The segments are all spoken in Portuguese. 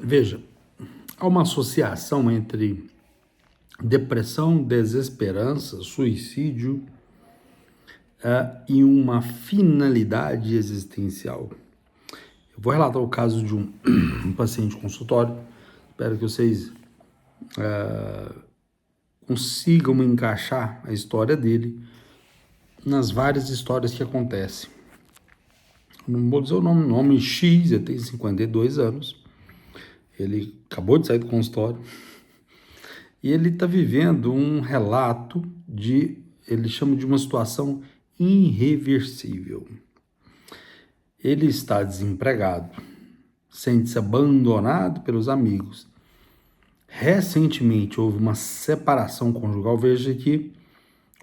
Veja, há uma associação entre depressão, desesperança, suicídio e uma finalidade existencial. Eu vou relatar o caso de um paciente consultório. Espero que vocês consigam encaixar a história dele nas várias histórias que acontecem. Não vou dizer o nome X, ele tem 52 anos. Ele acabou de sair do consultório. E ele está vivendo um relato ele chama de uma situação irreversível. Ele está desempregado, sente-se abandonado pelos amigos. Recentemente houve uma separação conjugal, veja que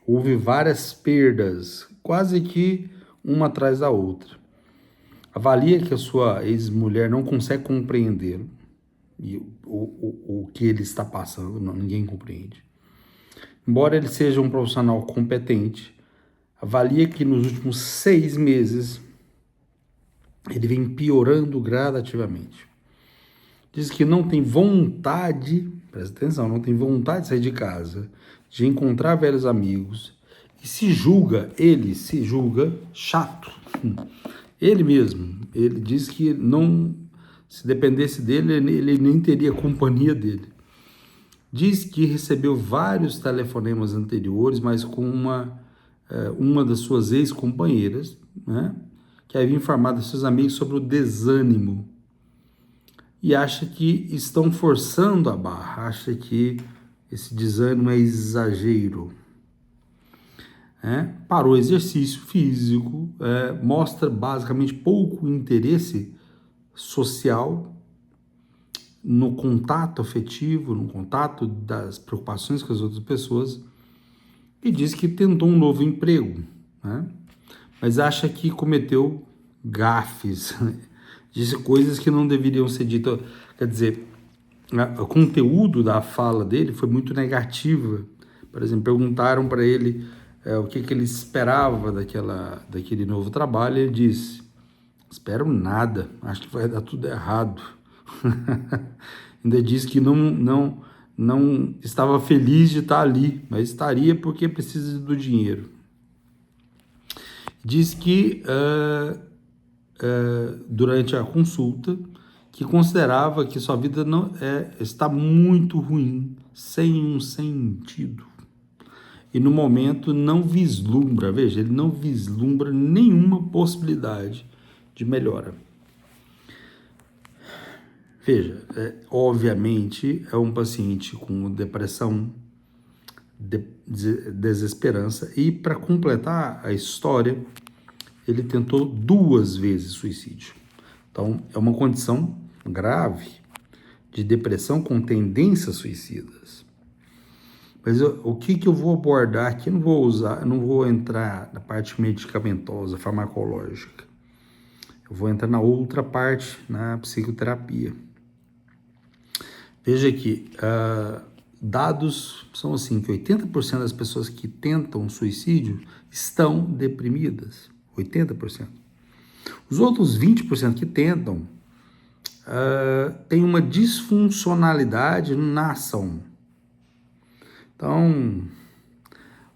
houve várias perdas, quase que uma atrás da outra. Avalia que a sua ex-mulher não consegue compreendê-lo, e o que ele está passando, ninguém compreende. Embora ele seja um profissional competente, avalia que nos últimos 6 meses ele vem piorando gradativamente. Diz que não tem vontade, presta atenção, não tem vontade de sair de casa, de encontrar velhos amigos, e ele se julga chato. Ele mesmo, ele diz que não, se dependesse dele, ele nem teria companhia dele. Diz que recebeu vários telefonemas anteriores, mas com uma das suas ex-companheiras, né, que havia informado seus amigos sobre o desânimo. E acha que estão forçando a barra, acha que esse desânimo é exagero. Parou o exercício físico, mostra basicamente pouco interesse social no contato afetivo, no contato das preocupações com as outras pessoas, e diz que tentou um novo emprego, mas acha que cometeu gafes, disse coisas que não deveriam ser ditas. Quer dizer, o conteúdo da fala dele foi muito negativa. Por exemplo, perguntaram para ele o que ele esperava daquele novo trabalho, e ele disse: espero nada, acho que vai dar tudo errado. Ainda disse que não estava feliz de estar ali, mas estaria porque precisa do dinheiro. Diz que durante a consulta, que considerava que sua vida está muito ruim, sem um sentido. E no momento não vislumbra, veja, ele não vislumbra nenhuma possibilidade de melhora. Veja, obviamente é um paciente com depressão, desesperança, e para completar a história, ele tentou 2 vezes suicídio. Então, é uma condição grave de depressão com tendências suicidas. Mas o que eu vou abordar aqui, eu não vou entrar na parte medicamentosa, farmacológica. Eu vou entrar na outra parte, na psicoterapia. Veja que dados são assim, que 80% das pessoas que tentam suicídio estão deprimidas. 80%. Os outros 20% que tentam têm uma disfuncionalidade na ação. Então,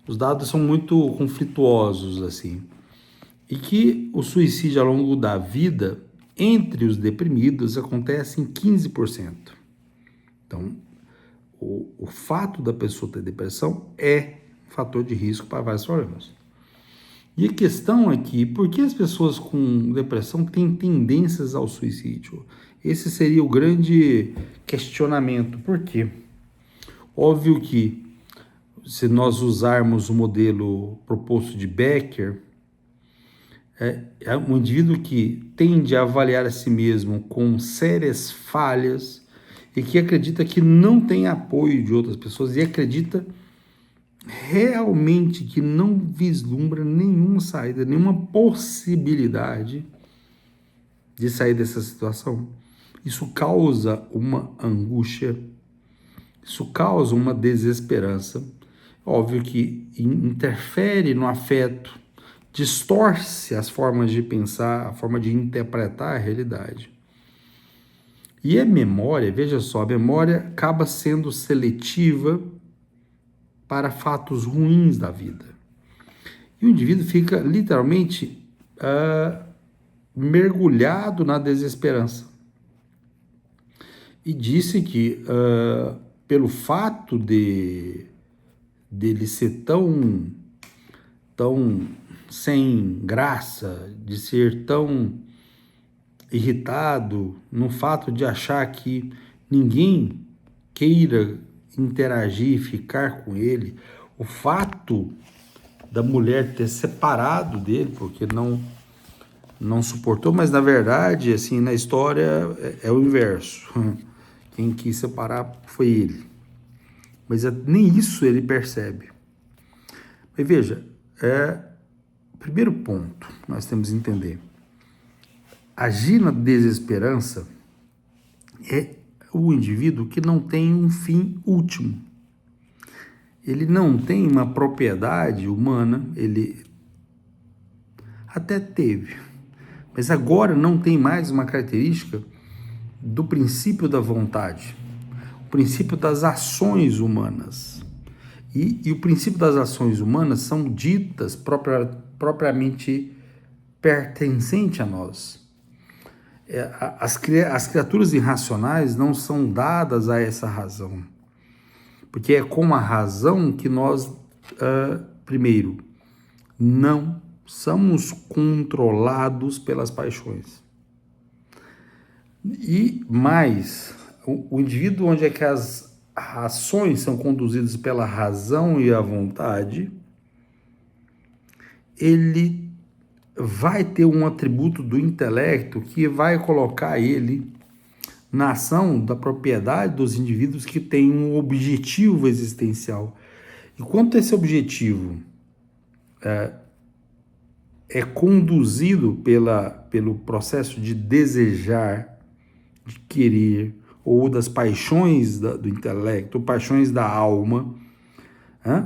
os dados são muito conflituosos, assim. E que o suicídio ao longo da vida, entre os deprimidos, acontece em 15%. Então, o fato da pessoa ter depressão é um fator de risco para vários problemas. E a questão aqui, por que as pessoas com depressão têm tendências ao suicídio? Esse seria o grande questionamento. Por quê? Óbvio que, se nós usarmos o modelo proposto de Becker, é um indivíduo que tende a avaliar a si mesmo com sérias falhas e que acredita que não tem apoio de outras pessoas e acredita realmente que não vislumbra nenhuma saída, nenhuma possibilidade de sair dessa situação. Isso causa uma angústia, isso causa uma desesperança. Óbvio que interfere no afeto, distorce as formas de pensar, a forma de interpretar a realidade. E a memória, veja só, a memória acaba sendo seletiva para fatos ruins da vida. E o indivíduo fica literalmente mergulhado na desesperança. E disse que pelo fato dele ser tão sem graça, de ser tão irritado no fato de achar que ninguém queira interagir, ficar com ele, o fato da mulher ter separado dele, porque não suportou, mas na verdade, assim, na história é o inverso. Quem quis separar foi ele. Mas nem isso ele percebe. Mas veja, primeiro ponto nós temos que entender. Agir na desesperança é o indivíduo que não tem um fim último. Ele não tem uma propriedade humana, ele até teve, mas agora não tem mais uma característica do princípio da vontade, o princípio das ações humanas. E o princípio das ações humanas são ditas propriamente pertencentes a nós. As criaturas irracionais não são dadas a essa razão, porque é com a razão que nós, primeiro, não somos controlados pelas paixões. E mais, o indivíduo onde é que as ações são conduzidas pela razão e a vontade, ele vai ter um atributo do intelecto que vai colocar ele na ação da propriedade dos indivíduos que têm um objetivo existencial. Enquanto esse objetivo é conduzido pelo processo de desejar, de querer, ou das paixões do intelecto, ou paixões da alma,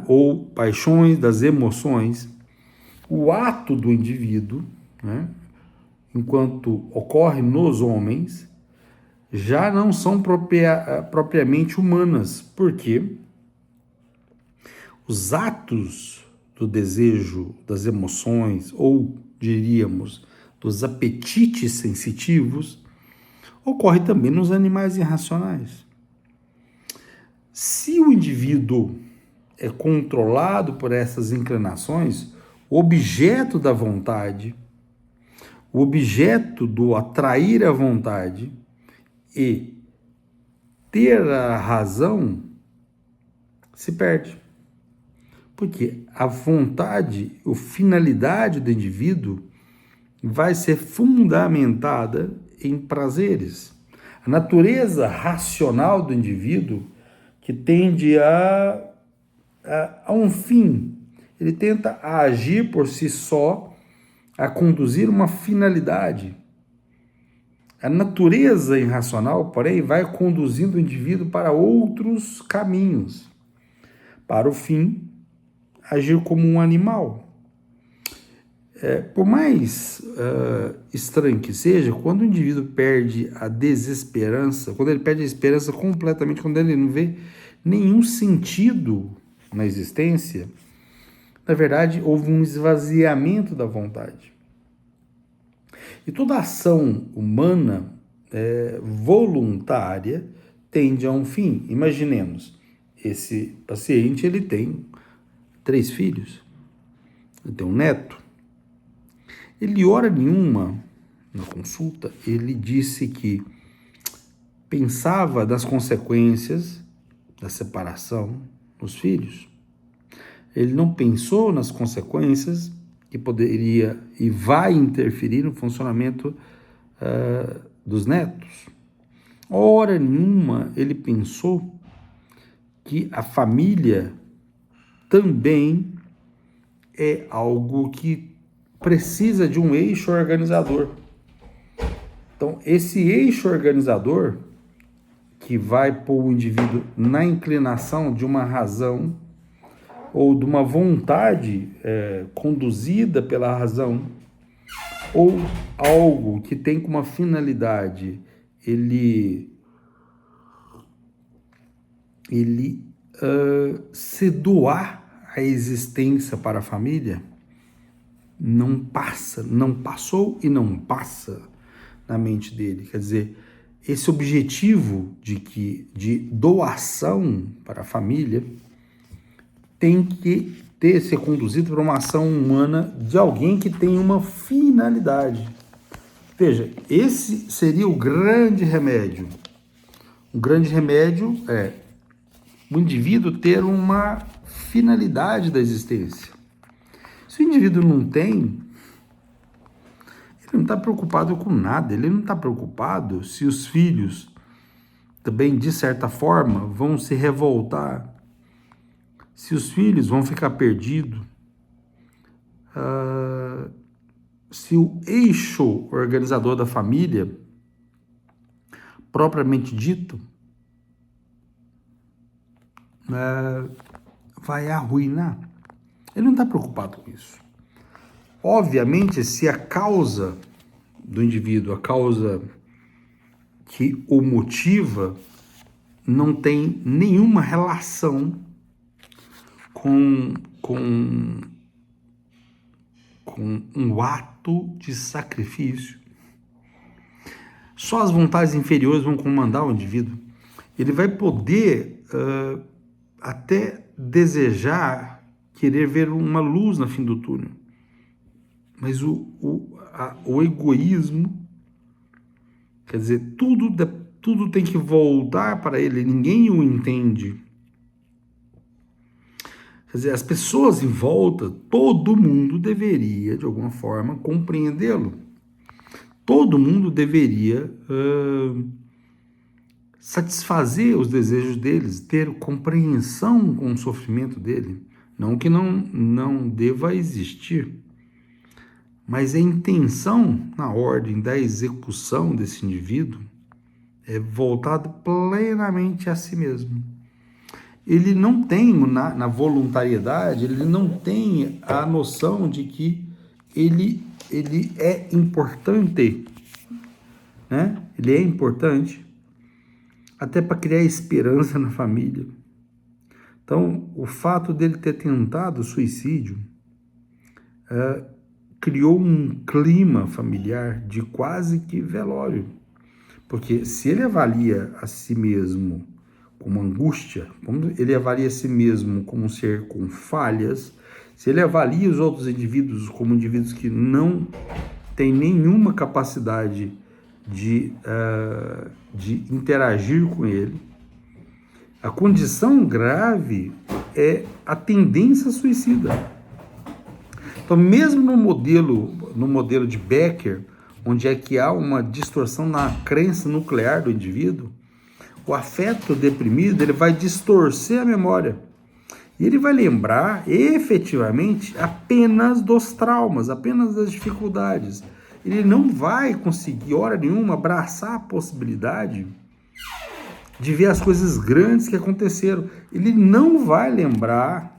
ou paixões das emoções, o ato do indivíduo, enquanto ocorre nos homens, já não são propriamente humanas, porque os atos do desejo, das emoções, ou diríamos, dos apetites sensitivos, ocorre também nos animais irracionais. Se o indivíduo é controlado por essas inclinações, o objeto da vontade, o objeto do atrair a vontade e ter a razão se perde. Porque a vontade, a finalidade do indivíduo vai ser fundamentada em prazeres. A natureza racional do indivíduo que tende a um fim, ele tenta agir por si só, a conduzir uma finalidade. A natureza irracional, porém, vai conduzindo o indivíduo para outros caminhos, para o fim, agir como um animal. Por mais estranho que seja, quando o indivíduo perde a desesperança, quando ele perde a esperança completamente, quando ele não vê nenhum sentido na existência, na verdade, houve um esvaziamento da vontade. E toda ação humana voluntária tende a um fim. Imaginemos, esse paciente ele tem 3 filhos, ele tem um neto. Ele, hora nenhuma, na consulta, ele disse que pensava das consequências da separação dos filhos. Ele não pensou nas consequências que poderia e vai interferir no funcionamento dos netos. Hora nenhuma ele pensou que a família também é algo que precisa de um eixo organizador. Então, esse eixo organizador que vai pôr o indivíduo na inclinação de uma razão ou de uma vontade conduzida pela razão, ou algo que tem como finalidade ele se doar a existência para a família, não passou e não passa na mente dele. Quer dizer, esse objetivo de doação para a família tem que ser conduzido para uma ação humana de alguém que tem uma finalidade. Veja, esse seria o grande remédio. O grande remédio é o indivíduo ter uma finalidade da existência. Se o indivíduo não tem, ele não está preocupado com nada, ele não está preocupado se os filhos também, de certa forma, vão se revoltar, se os filhos vão ficar perdidos, se o eixo organizador da família, propriamente dito, vai arruinar. Ele não está preocupado com isso. Obviamente, se a causa do indivíduo, a causa que o motiva, não tem nenhuma relação com um ato de sacrifício. Só as vontades inferiores vão comandar o indivíduo. Ele vai poder até desejar, querer ver uma luz no fim do túnel. Mas o egoísmo, quer dizer, tudo tem que voltar para ele, ninguém o entende. Quer dizer, as pessoas em volta, todo mundo deveria, de alguma forma, compreendê-lo. Todo mundo deveria satisfazer os desejos deles, ter compreensão com o sofrimento dele. Não que não deva existir, mas a intenção na ordem da execução desse indivíduo é voltada plenamente a si mesmo. Ele não tem, na voluntariedade, ele não tem a noção de que ele é importante, né? Ele é importante até para criar esperança na família. Então, o fato dele ter tentado suicídio criou um clima familiar de quase que velório. Porque se ele avalia a si mesmo como angústia, ele avalia a si mesmo como um ser com falhas, se ele avalia os outros indivíduos como indivíduos que não têm nenhuma capacidade de interagir com ele, a condição grave é a tendência suicida. Então, mesmo no modelo de Becker, onde é que há uma distorção na crença nuclear do indivíduo, o afeto deprimido ele vai distorcer a memória. E ele vai lembrar, efetivamente, apenas dos traumas, apenas das dificuldades. Ele não vai conseguir, hora nenhuma, abraçar a possibilidade de ver as coisas grandes que aconteceram. Ele não vai lembrar,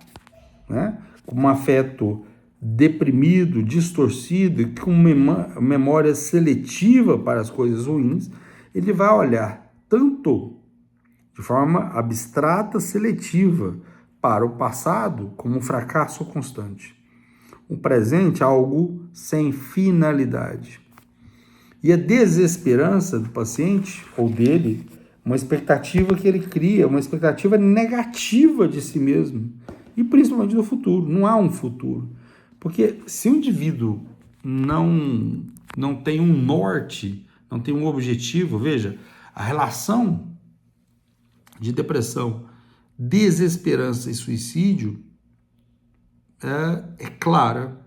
né, com um afeto deprimido, distorcido, com memória seletiva para as coisas ruins. Ele vai olhar tanto de forma abstrata, seletiva, para o passado como um fracasso constante. O presente, algo sem finalidade. E a desesperança do paciente, ou dele, uma expectativa que ele cria, uma expectativa negativa de si mesmo, e principalmente do futuro. Não há um futuro. Porque se o indivíduo não tem um norte, não tem um objetivo, veja, a relação de depressão, desesperança e suicídio é clara,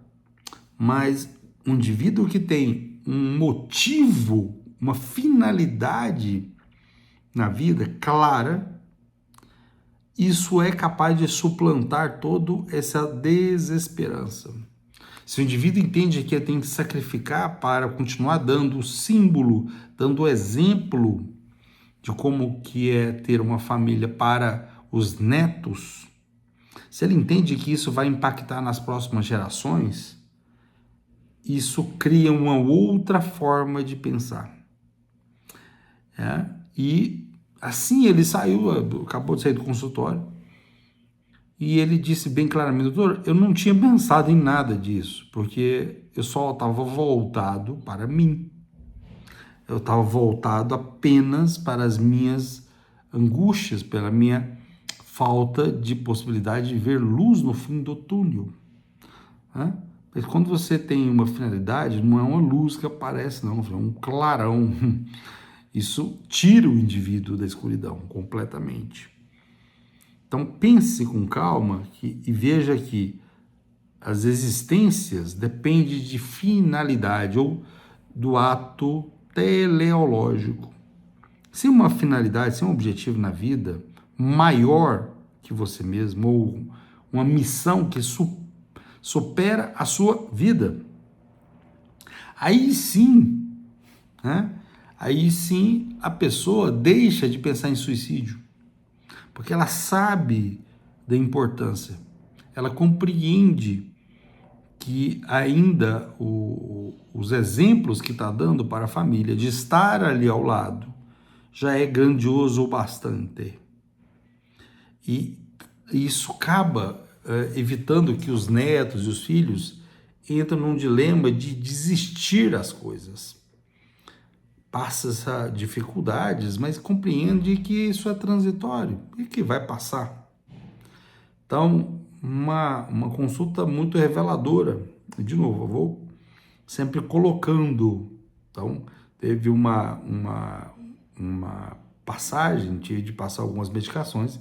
mas um indivíduo que tem um motivo, uma finalidade na vida clara, isso é capaz de suplantar toda essa desesperança. Se o indivíduo entende que ele tem que sacrificar para continuar dando o símbolo, dando o exemplo de como que é ter uma família para os netos, se ele entende que isso vai impactar nas próximas gerações, isso cria uma outra forma de pensar. E assim ele saiu, acabou de sair do consultório, e ele disse bem claramente: doutor, eu não tinha pensado em nada disso, porque eu só estava voltado para mim. Eu estava voltado apenas para as minhas angústias, pela minha falta de possibilidade de ver luz no fim do túnel. Mas quando você tem uma finalidade, não é uma luz que aparece, não, é um clarão. Isso tira o indivíduo da escuridão completamente. Então pense com calma e veja que as existências dependem de finalidade ou do ato teleológico. Se uma finalidade, se um objetivo na vida maior que você mesmo, ou uma missão que supera a sua vida, aí sim, aí sim a pessoa deixa de pensar em suicídio, porque ela sabe da importância, ela compreende que ainda os exemplos que está dando para a família de estar ali ao lado já é grandioso o bastante. E isso acaba evitando que os netos e os filhos entram num dilema de desistir das coisas. Passa essas dificuldades, mas compreende que isso é transitório e que vai passar. Então, uma consulta muito reveladora. E, de novo, eu vou sempre colocando. Então, teve uma passagem, tive de passar algumas medicações,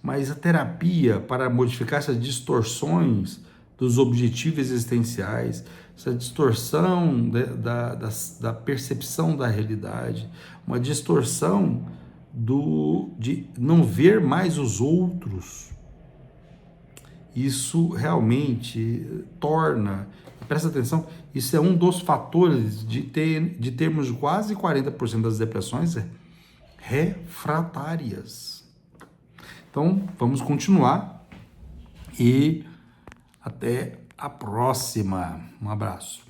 mas a terapia para modificar essas distorções dos objetivos existenciais, essa distorção da percepção da realidade, uma distorção de não ver mais os outros, isso realmente torna, presta atenção, isso é um dos fatores de termos quase 40% das depressões refratárias. Então, vamos continuar e até a próxima. Um abraço.